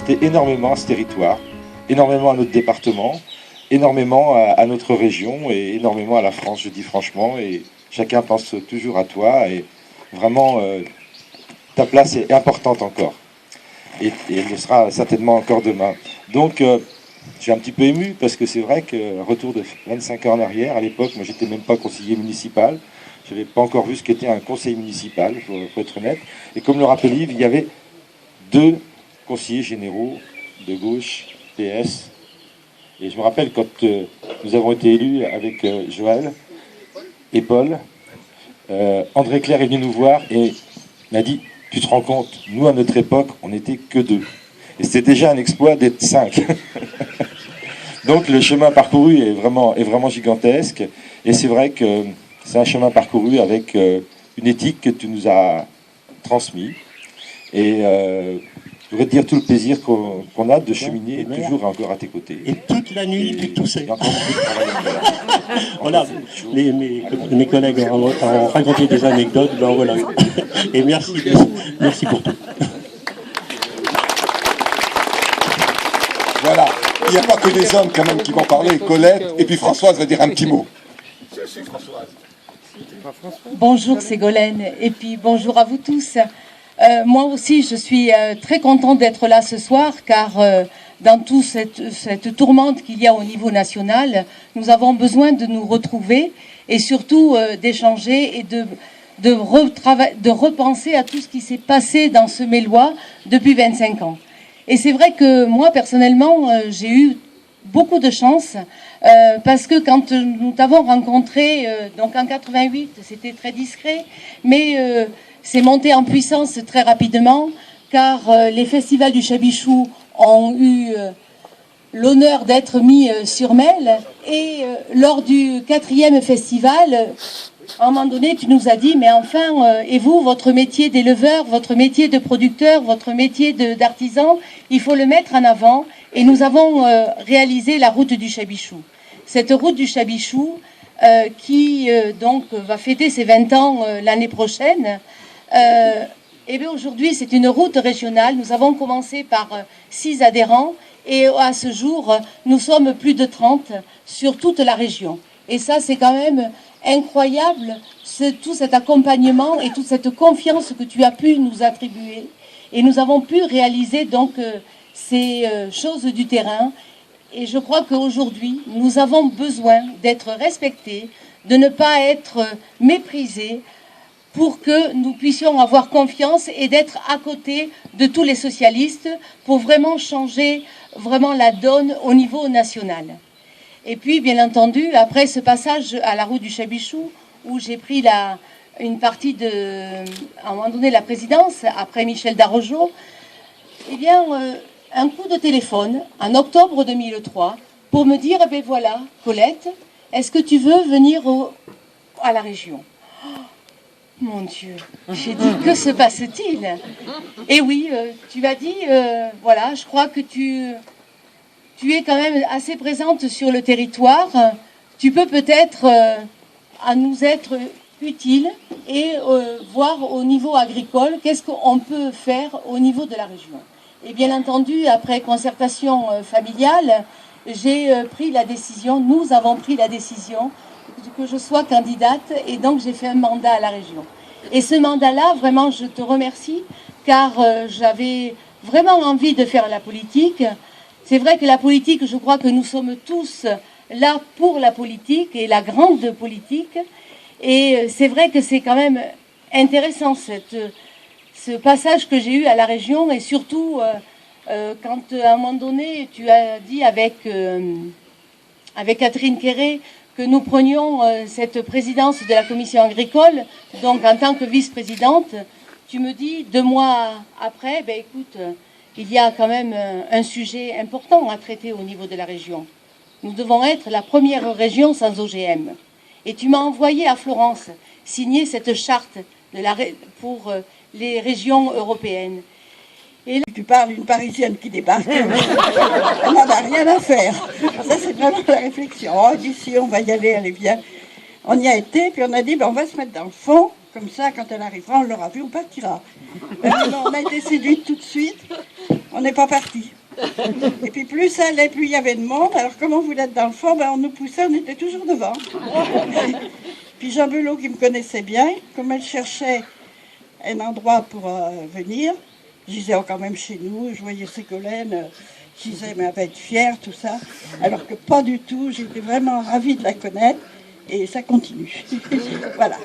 apporté énormément à ce territoire, énormément à notre département, énormément à notre région et énormément à la France, je dis franchement. Et chacun pense toujours à toi et vraiment ta place est importante encore. Et elle le sera certainement encore demain. Donc je suis un petit peu ému parce que c'est vrai que retour de 25 ans en arrière, à l'époque, moi j'étais même pas conseiller municipal, je n'avais pas encore vu ce qu'était un conseil municipal, pour être honnête. Et comme le rappelait Yves, il y avait 2 conseillers généraux de gauche, PS. Et je me rappelle quand nous avons été élus avec Joël et Paul, André Claire est venu nous voir et m'a dit « Tu te rends compte, nous à notre époque, on n'était que 2. » Et c'était déjà un exploit d'être 5. Donc le chemin parcouru est vraiment gigantesque. Et c'est vrai que c'est un chemin parcouru avec une éthique que tu nous as transmise. Et je voudrais te dire tout le plaisir qu'on a de cheminer et toujours encore à tes côtés. Et toute la nuit, tu toussais. Voilà, mes collègues ont raconté des anecdotes, ben voilà. Et merci pour tout. Voilà, il n'y a pas que des hommes quand même qui vont parler, Colette, et puis Françoise va dire un petit mot. Bonjour Ségolène, et puis bonjour à vous tous. Moi aussi, je suis très contente d'être là ce soir, car dans toute cette tourmente qu'il y a au niveau national, nous avons besoin de nous retrouver et surtout d'échanger et de repenser à tout ce qui s'est passé dans ce Mélois depuis 25 ans. Et c'est vrai que moi, personnellement, j'ai eu beaucoup de chance parce que quand nous t'avons rencontré, donc en 88, c'était très discret, mais c'est monté en puissance très rapidement, car les festivals du Chabichou ont eu l'honneur d'être mis sur mail. Et lors du 4e festival, à un moment donné, tu nous as dit, mais enfin, et vous, votre métier d'éleveur, votre métier de producteur, votre métier d'artisan, il faut le mettre en avant. Et nous avons réalisé la route du Chabichou. Cette route du Chabichou, qui donc va fêter ses 20 ans l'année prochaine, et bien aujourd'hui, c'est une route régionale. Nous avons commencé par 6 adhérents et à ce jour, nous sommes plus de 30 sur toute la région. Et ça, c'est quand même incroyable, tout cet accompagnement et toute cette confiance que tu as pu nous attribuer. Et nous avons pu réaliser donc ces choses du terrain. Et je crois qu'aujourd'hui, nous avons besoin d'être respectés, de ne pas être méprisés, pour que nous puissions avoir confiance et d'être à côté de tous les socialistes pour vraiment changer vraiment la donne au niveau national. Et puis, bien entendu, après ce passage à la route du Chabichou, où j'ai pris une partie à un moment donné, la présidence, après Michel Darrojo, eh bien, un coup de téléphone, en octobre 2003, pour me dire, eh bien voilà, Colette, est-ce que tu veux venir à la région ? Mon Dieu, j'ai dit, que se passe-t-il? Et oui, tu m'as dit, voilà, je crois que tu es quand même assez présente sur le territoire. Tu peux peut-être à nous être utile et voir au niveau agricole qu'est-ce qu'on peut faire au niveau de la région. Et bien entendu, après concertation familiale, j'ai pris la décision, nous avons pris la décision que je sois candidate et donc j'ai fait un mandat à la région. Et ce mandat-là, vraiment, je te remercie car j'avais vraiment envie de faire la politique. C'est vrai que la politique, je crois que nous sommes tous là pour la politique et la grande politique. Et c'est vrai que c'est quand même intéressant ce passage que j'ai eu à la région et surtout quand à un moment donné tu as dit avec Catherine Quéré que nous prenions cette présidence de la commission agricole, donc en tant que vice-présidente, tu me dis 2 mois après, ben écoute, il y a quand même un sujet important à traiter au niveau de la région. Nous devons être la première région sans OGM. Et tu m'as envoyé à Florence signer cette charte pour les régions européennes. Et là, tu parles d'une Parisienne qui débarque, on n'en a rien à faire. Ça, c'est vraiment la réflexion. Oh, d'ici, on va y aller, allez, viens. On y a été, puis on a dit, ben, on va se mettre dans le fond, Comme ça, quand elle arrivera, on l'aura vue, on partira. Non, on a été séduites tout de suite, on n'est pas partis. Et puis plus ça allait, plus il y avait de monde. Alors comme on voulait être dans le fond, ben, on nous poussait, on était toujours devant. Puis Jean Belot, qui me connaissait bien, comme elle cherchait un endroit pour venir, je disais, oh, quand même chez nous, je voyais Ségolène, je disais, mais elle va être fière, tout ça. Alors que pas du tout, j'étais vraiment ravie de la connaître, et ça continue. Voilà.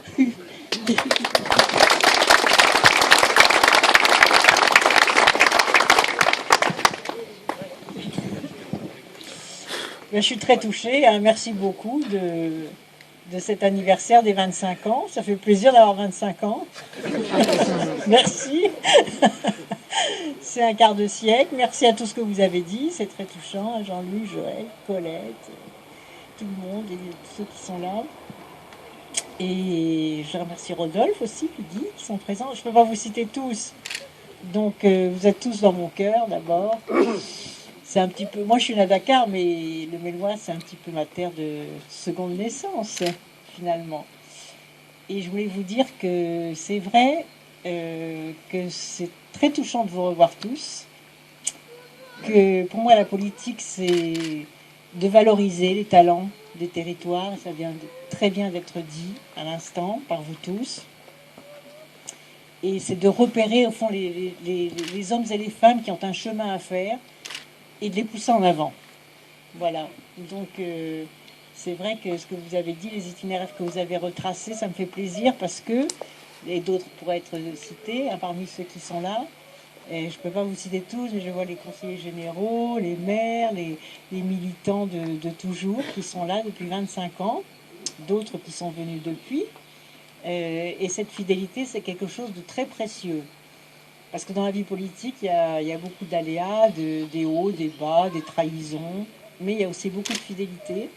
Je suis très touchée, hein. Merci beaucoup de cet anniversaire des 25 ans. Ça fait plaisir d'avoir 25 ans. Merci. C'est un quart de siècle. Merci à tout ce que vous avez dit. C'est très touchant. Jean-Louis, Joël, Colette, tout le monde et tous ceux qui sont là. Et je remercie Rodolphe aussi, Lydie, qui sont présents. Je ne peux pas vous citer tous. Donc, vous êtes tous dans mon cœur, d'abord. C'est un petit peu... Moi, je suis née à Dakar, mais le Mélois, c'est un petit peu ma terre de seconde naissance, finalement. Et je voulais vous dire que c'est vrai que c'est très touchant de vous revoir tous. Que pour moi, la politique, c'est de valoriser les talents des territoires. Ça vient très bien d'être dit à l'instant par vous tous. Et c'est de repérer, au fond, les hommes et les femmes qui ont un chemin à faire et de les pousser en avant. Voilà. Donc, c'est vrai que ce que vous avez dit, les itinéraires que vous avez retracés, ça me fait plaisir parce que, et d'autres pourraient être cités, hein, parmi ceux qui sont là, et je ne peux pas vous citer tous, mais je vois les conseillers généraux, les maires, les militants de toujours qui sont là depuis 25 ans, d'autres qui sont venus depuis. Et cette fidélité, c'est quelque chose de très précieux. Parce que dans la vie politique, il y a beaucoup d'aléas, des hauts, des bas, des trahisons, mais il y a aussi beaucoup de fidélité.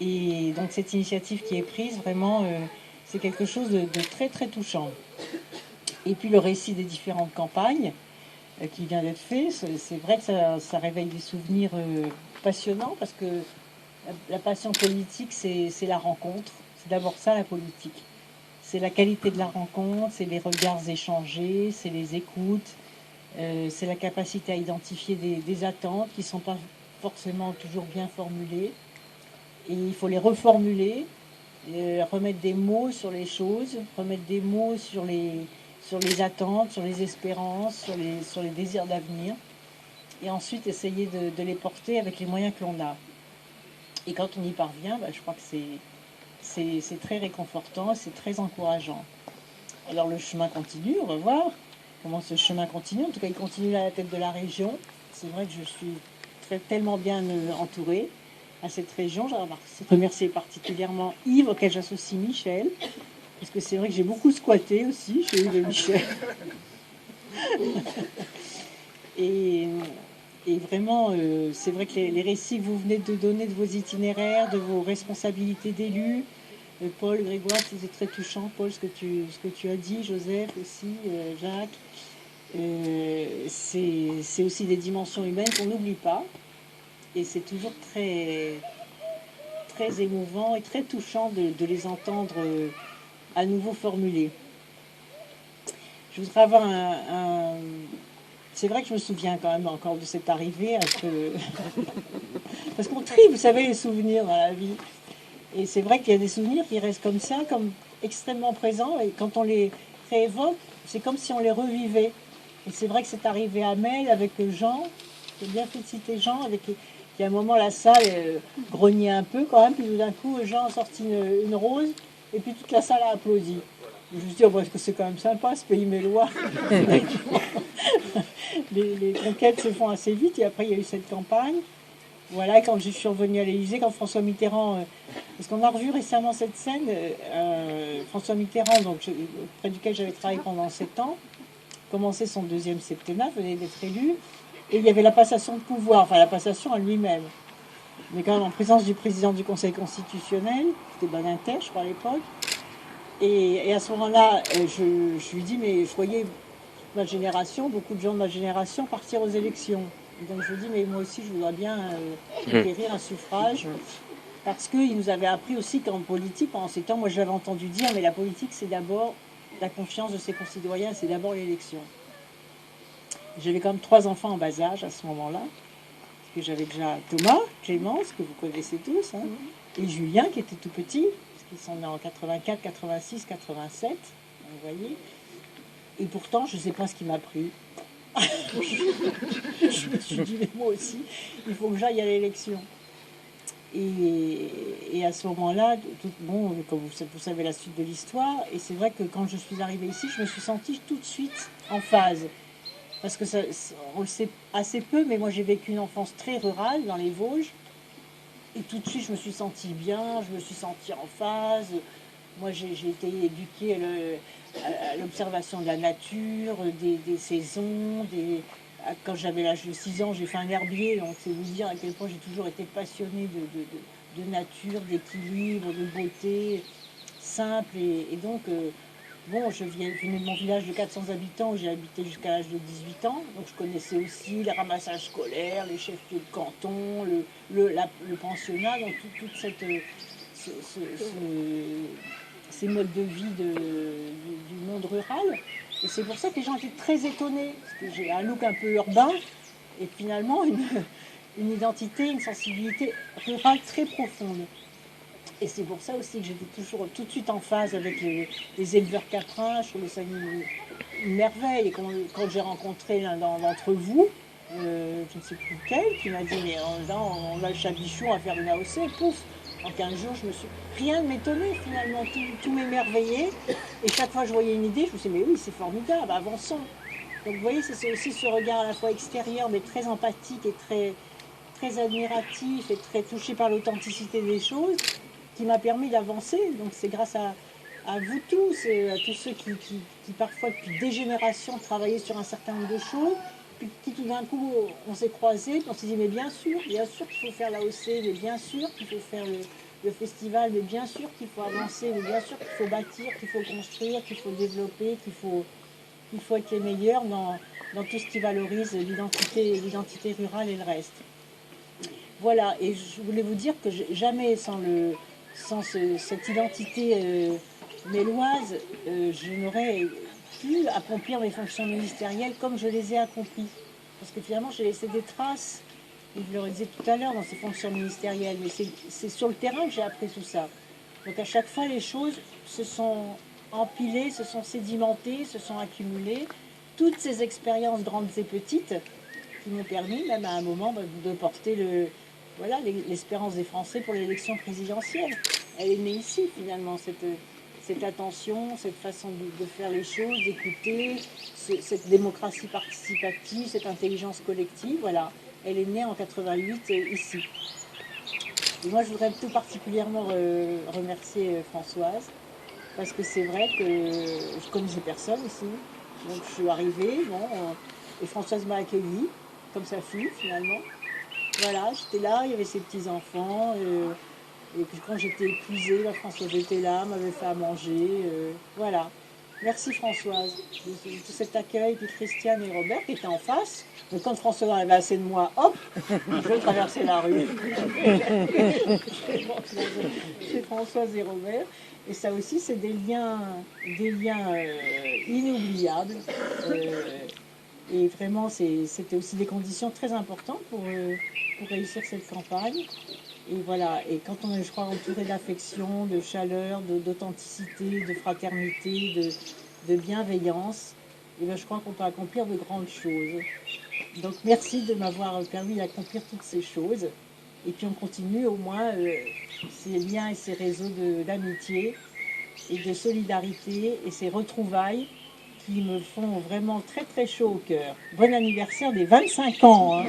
Et donc cette initiative qui est prise, vraiment, c'est quelque chose de très très touchant. Et puis le récit des différentes campagnes qui vient d'être fait, c'est vrai que ça réveille des souvenirs passionnants, parce que la passion politique, c'est la rencontre. C'est d'abord ça, la politique. C'est la qualité de la rencontre, c'est les regards échangés, c'est les écoutes, c'est la capacité à identifier des attentes qui ne sont pas forcément toujours bien formulées. Et il faut les reformuler, remettre des mots sur les choses, remettre des mots sur les attentes, sur les espérances, sur les désirs d'avenir. Et ensuite essayer de les porter avec les moyens que l'on a. Et quand on y parvient, je crois que c'est très réconfortant, c'est très encourageant. Alors le chemin continue, on va voir comment ce chemin continue. En tout cas, il continue à la tête de la région. C'est vrai que je suis tellement bien entourée à cette région. Je remercie particulièrement Yves, auquel j'associe Michel, parce que c'est vrai que j'ai beaucoup squatté aussi chez Yves et Michel. Et vraiment, c'est vrai que les récits que vous venez de donner de vos itinéraires, de vos responsabilités d'élus, Paul, Grégoire, c'était très touchant. Paul, ce que tu as dit, Joseph aussi, Jacques, c'est aussi des dimensions humaines qu'on n'oublie pas. Et c'est toujours très, très émouvant et très touchant de les entendre à nouveau formulés. Je voudrais avoir C'est vrai que je me souviens quand même encore de cette arrivée un peu... Parce qu'on trie, vous savez, les souvenirs dans la vie. Et c'est vrai qu'il y a des souvenirs qui restent comme ça, comme extrêmement présents. Et quand on les réévoque, c'est comme si on les revivait. Et c'est vrai que c'est arrivé à Mel avec Jean. J'ai bien fait de citer Jean, qui à un moment la salle grognait un peu quand même. Puis tout d'un coup, Jean a sorti une rose. Et puis toute la salle a applaudi. Je me suis dit, est-ce que c'est quand même sympa ce pays mélois. Les conquêtes se font assez vite, et après il y a eu cette campagne. Voilà, quand je suis revenue à l'Élysée, quand François Mitterrand, parce qu'on a revu récemment cette scène, François Mitterrand, près duquel j'avais travaillé pendant 7 ans, commençait son 2e septennat, venait d'être élu, et il y avait la passation de pouvoir, enfin la passation à lui-même, mais quand même en présence du président du Conseil constitutionnel, c'était Badinter, je crois à l'époque, et à ce moment-là, je lui dis, mais je voyais ma génération, beaucoup de gens de ma génération partir aux élections. Et donc je dis, mais moi aussi je voudrais bien acquérir un suffrage. parce qu'il nous avait appris aussi qu'en politique, pendant ces temps, moi j'avais entendu dire, mais la politique c'est d'abord la confiance de ses concitoyens, c'est d'abord l'élection. J'avais quand même 3 enfants en bas âge à ce moment-là, parce que j'avais déjà Thomas, Clémence, que vous connaissez tous, hein, et Julien qui était tout petit, parce qu'ils sont nés en 84, 86, 87, vous voyez. Et pourtant, je ne sais pas ce qui m'a pris. Je me suis dit, mais moi aussi, il faut que j'aille à l'élection. Et à ce moment-là, bon, comme vous savez la suite de l'histoire, et c'est vrai que quand je suis arrivée ici, je me suis sentie tout de suite en phase. Parce que on le sait assez peu, mais moi j'ai vécu une enfance très rurale dans les Vosges. Et tout de suite, je me suis sentie bien, je me suis sentie en phase. Moi, j'ai été éduquée à l'observation de la nature, des saisons. Quand j'avais l'âge de 6 ans, j'ai fait un herbier, donc c'est vous dire à quel point j'ai toujours été passionnée de nature, d'équilibre, de beauté simple. Et donc, bon, je venais de mon village de 400 habitants où j'ai habité jusqu'à l'âge de 18 ans. Donc je connaissais aussi les ramassages scolaires, les chefs-lieux de canton, le pensionnat, donc toute cette... ces modes de vie du monde rural. Et c'est pour ça que les gens étaient très étonnés, parce que j'ai un look un peu urbain, et finalement une identité, une sensibilité rurale très profonde. Et c'est pour ça aussi que j'étais toujours tout de suite en phase avec les éleveurs caprins. Je trouvais ça une merveille. Et quand j'ai rencontré l'un d'entre vous, je ne sais plus lequel, qui m'a dit, mais là, on a le chabichon à faire une AOC, pouf. En 15 jours, rien ne m'étonnait finalement, tout m'émerveillait. Et chaque fois que je voyais une idée, je me disais, mais oui, c'est formidable, avançons. Donc vous voyez, c'est aussi ce regard à la fois extérieur, mais très empathique et très admiratif et très touché par l'authenticité des choses, qui m'a permis d'avancer. Donc c'est grâce à vous tous, à tous ceux qui parfois depuis des générations travaillaient sur un certain nombre de choses, puis qui tout d'un coup on s'est croisés, puis on s'est dit mais bien sûr qu'il faut faire l'AOC, mais bien sûr qu'il faut faire le festival, mais bien sûr qu'il faut avancer, mais bien sûr qu'il faut bâtir, qu'il faut construire, qu'il faut développer, qu'il faut être les meilleurs dans tout ce qui valorise l'identité rurale et le reste. Voilà, et je voulais vous dire que jamais sans cette identité méloise, je n'aurais pu accomplir mes fonctions ministérielles comme je les ai accomplies. Parce que finalement, j'ai laissé des traces, et je le disais tout à l'heure, dans ces fonctions ministérielles, mais c'est sur le terrain que j'ai appris tout ça. Donc à chaque fois, les choses se sont empilées, se sont sédimentées, se sont accumulées. Toutes ces expériences grandes et petites qui m'ont permis, même à un moment, de porter l'espérance des Français pour l'élection présidentielle. Elle est née ici, finalement, cette attention, cette façon de faire les choses, d'écouter, cette démocratie participative, cette intelligence collective, voilà. Elle est née en 88 ici. Et moi, je voudrais tout particulièrement remercier Françoise, parce que c'est vrai que je connaissais personne ici. Donc je suis arrivée, et Françoise m'a accueillie, comme sa fille, finalement. Voilà, j'étais là, il y avait ses petits-enfants, et puis quand j'étais épuisée, Françoise était là, m'avait fait à manger, voilà. Merci Françoise de tout cet accueil, puis Christiane et Robert qui étaient en face. Donc quand Françoise avait assez de moi, hop, je traversais la rue. C'est Françoise et Robert. Et ça aussi, c'est des liens inoubliables. Et vraiment, c'était aussi des conditions très importantes pour réussir cette campagne. Et voilà, et quand on est, je crois, entouré d'affection, de chaleur, d'authenticité, de fraternité, de bienveillance, et bien je crois qu'on peut accomplir de grandes choses. Donc merci de m'avoir permis d'accomplir toutes ces choses. Et puis on continue au moins ces liens et ces réseaux d'amitié et de solidarité et ces retrouvailles qui me font vraiment très très chaud au cœur. Bon anniversaire des 25 ans hein.